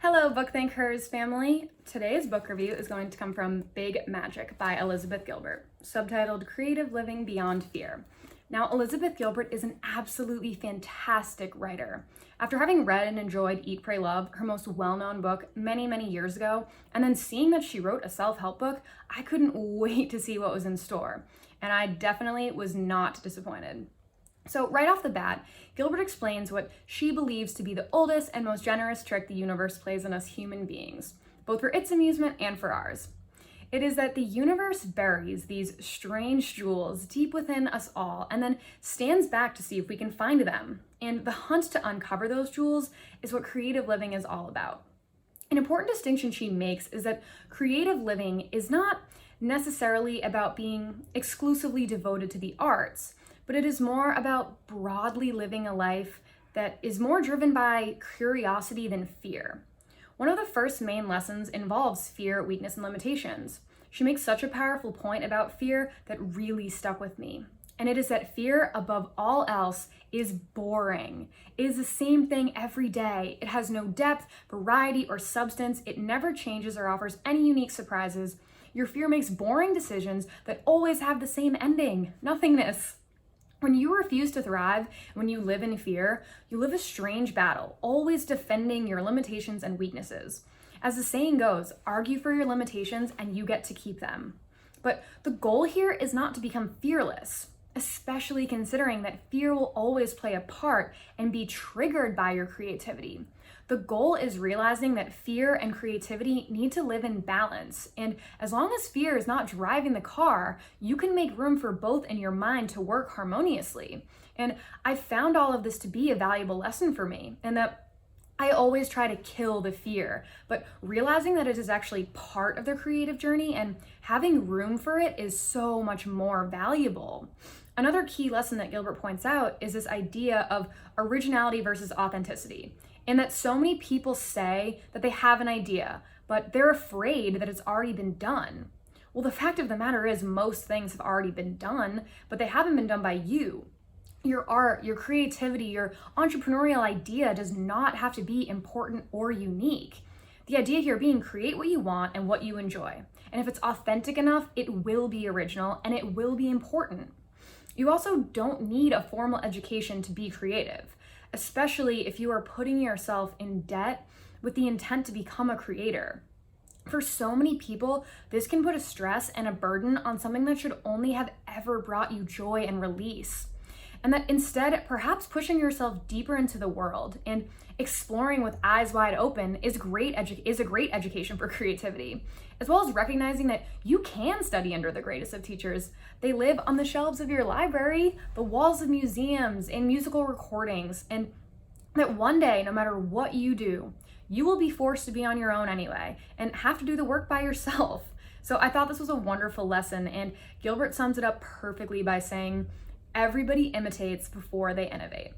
Hello, BookThinkHers family. Today's book review is going to come from Big Magic by Elizabeth Gilbert, subtitled Creative Living Beyond Fear. Now, Elizabeth Gilbert is an absolutely fantastic writer. After having read and enjoyed Eat, Pray, Love, her most well-known book many years ago, and then seeing that she wrote a self-help book, I couldn't wait to see what was in store. And I definitely was not disappointed. So right off the bat, Gilbert explains what she believes to be the oldest and most generous trick the universe plays on us human beings, both for its amusement and for ours. It is that the universe buries these strange jewels deep within us all and then stands back to see if we can find them. And the hunt to uncover those jewels is what creative living is all about. An important distinction she makes is that creative living is not necessarily about being exclusively devoted to the arts, but it is more about broadly living a life that is more driven by curiosity than fear. One of the first main lessons involves fear, weakness, and limitations. She makes such a powerful point about fear that really stuck with me. And it is that fear, above all else, is boring. It is the same thing every day. It has no depth, variety, or substance. It never changes or offers any unique surprises. Your fear makes boring decisions that always have the same ending: nothingness. When you refuse to thrive, when you live in fear, you live a strange battle, always defending your limitations and weaknesses. As the saying goes, argue for your limitations and you get to keep them. But the goal here is not to become fearless, especially considering that fear will always play a part and be triggered by your creativity. The goal is realizing that fear and creativity need to live in balance. And as long as fear is not driving the car, you can make room for both in your mind to work harmoniously. And I found all of this to be a valuable lesson for me, and that I always try to kill the fear, but realizing that it is actually part of the creative journey and having room for it is so much more valuable. Another key lesson that Gilbert points out is this idea of originality versus authenticity, and that so many people say that they have an idea, but they're afraid that it's already been done. Well, the fact of the matter is most things have already been done, but they haven't been done by you. Your art, your creativity, your entrepreneurial idea does not have to be important or unique. The idea here being create what you want and what you enjoy. And if it's authentic enough, it will be original and it will be important. You also don't need a formal education to be creative, especially if you are putting yourself in debt with the intent to become a creator. For so many people, this can put a stress and a burden on something that should only have ever brought you joy and release. And that instead, perhaps pushing yourself deeper into the world and exploring with eyes wide open is a great education for creativity, as well as recognizing that you can study under the greatest of teachers. They live on the shelves of your library, the walls of museums, and musical recordings, and that one day, no matter what you do, you will be forced to be on your own anyway and have to do the work by yourself. So I thought this was a wonderful lesson, and Gilbert sums it up perfectly by saying, everybody imitates before they innovate.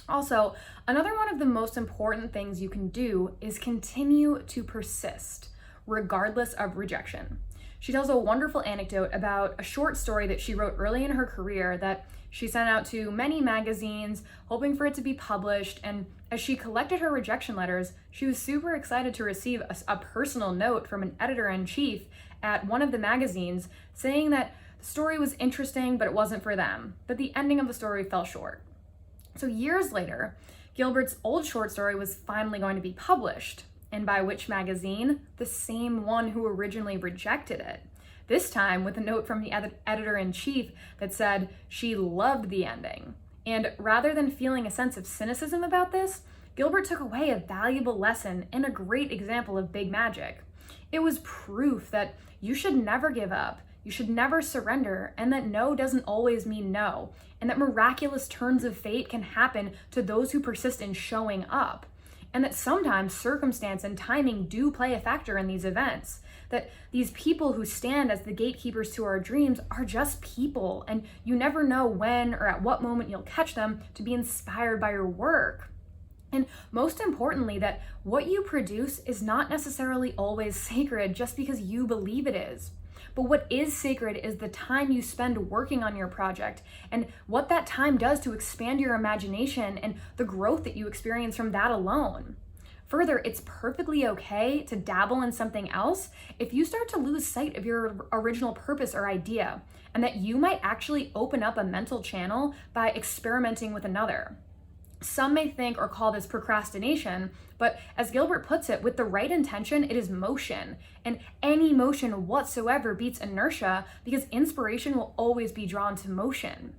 Also, another one of the most important things you can do is continue to persist, regardless of rejection. She tells a wonderful anecdote about a short story that she wrote early in her career that she sent out to many magazines, hoping for it to be published, and as she collected her rejection letters, she was super excited to receive a personal note from an editor-in-chief at one of the magazines saying that the story was interesting, but it wasn't for them, that the ending of the story fell short. So years later, Gilbert's old short story was finally going to be published. And by which magazine? The same one who originally rejected it. This time with a note from the editor-in-chief that said she loved the ending. And rather than feeling a sense of cynicism about this, Gilbert took away a valuable lesson and a great example of big magic. It was proof that you should never give up, you should never surrender, and that no doesn't always mean no, and that miraculous turns of fate can happen to those who persist in showing up, and that sometimes circumstance and timing do play a factor in these events, that these people who stand as the gatekeepers to our dreams are just people, and you never know when or at what moment you'll catch them to be inspired by your work. And most importantly, that what you produce is not necessarily always sacred just because you believe it is. But what is sacred is the time you spend working on your project and what that time does to expand your imagination and the growth that you experience from that alone. Further, it's perfectly okay to dabble in something else if you start to lose sight of your original purpose or idea, and that you might actually open up a mental channel by experimenting with another. Some may think or call this procrastination, but as Gilbert puts it, with the right intention, it is motion. And any motion whatsoever beats inertia because inspiration will always be drawn to motion.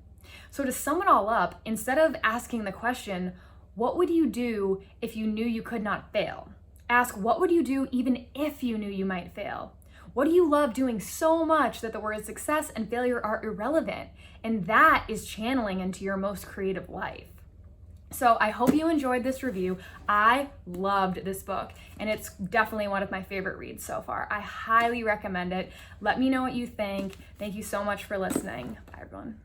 So to sum it all up, instead of asking the question, what would you do if you knew you could not fail? Ask, what would you do even if you knew you might fail? What do you love doing so much that the words success and failure are irrelevant? And that is channeling into your most creative life. So I hope you enjoyed this review. I loved this book, and it's definitely one of my favorite reads so far. I highly recommend it. Let me know what you think. Thank you so much for listening. Bye, everyone.